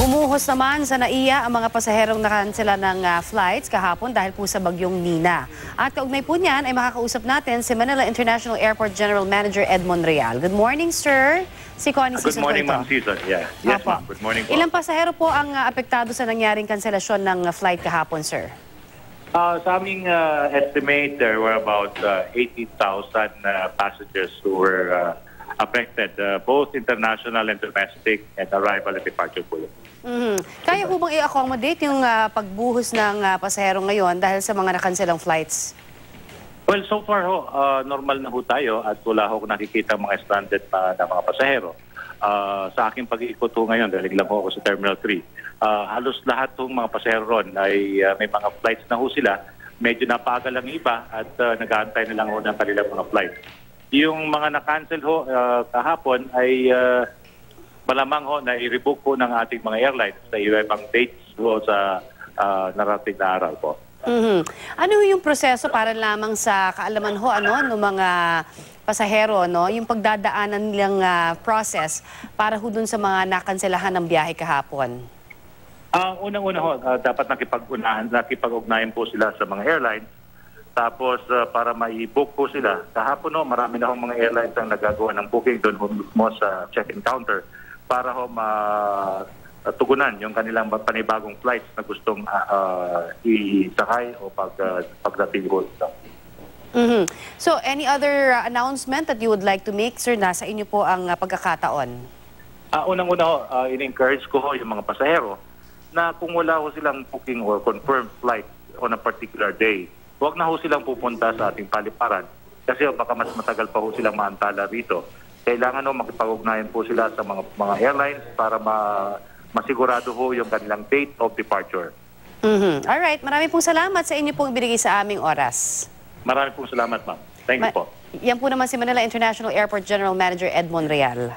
Bumuhos naman sa NAIA ang mga pasaherong nakansela ng flights kahapon dahil po sa bagyong Nina. At kaugnay po niyan ay makakausap natin si Manila International Airport General Manager Edmond Real. Good morning, sir. Si Connie Season Good morning, po ito. Ma'am Season. Yeah. Yes, ma'am. Good morning po. Ilang pasahero po ang apektado sa nangyaring kanselasyon ng flight kahapon, sir? Sa aming estimate, there were about 80,000 passengers who were affected, both international and domestic, and arrival and departure po. Kaya po bang i-accommodate yung pagbuhos ng pasahero ngayon dahil sa mga nakanselang flights? Well, so far ho, normal na ho tayo at wala ho nakikita mga stranded na mga pasahero. Sa aking pag-iikot ho ngayon, dahil lang ho ako sa Terminal 3, halos lahat ng mga pasahero ron ay may mga flights na ho sila. Medyo napagal ang iba at nag-aantay na lang ho ng kanilang mga flights. Yung mga na-cancel ho kahapon ay malamang ho na i-rebook po ng ating mga airlines sa ibang dates ho sa narating na araw po. Ano yung proseso para lamang sa kaalaman ho ng mga pasahero, yung pagdadaanan nilang process para ho dun sa mga nakanselahan ng biyahe kahapon? Unang-una ho, dapat nakipag-ugnayan po sila sa mga airlines. Tapos para mai-book po sila, kahapon ho, marami na ho mga airlines ang nagagawa ng booking doon mo sa check-in counter para ho tugunan yung kanilang panibagong flights na gustong isakay o pagdating ho. So, any other announcement that you would like to make, sir? Nasa inyo po ang pagkakataon. Unang-una ho, in-encourage ko ho yung mga pasahero na kung wala ho silang booking or confirmed flight on a particular day, huwag na ho silang pupunta sa ating paliparan kasi baka mas matagal pa ho silang maantala rito. Kailangan ho makipag-ugnayan po sila sa mga airlines para masigurado ho yung kanilang date of departure. Alright, maraming pong salamat sa inyo pong ibinigay sa aming oras. Maraming pong salamat, ma'am. Thank you po. Yan po naman si Manila International Airport General Manager Edmond Real.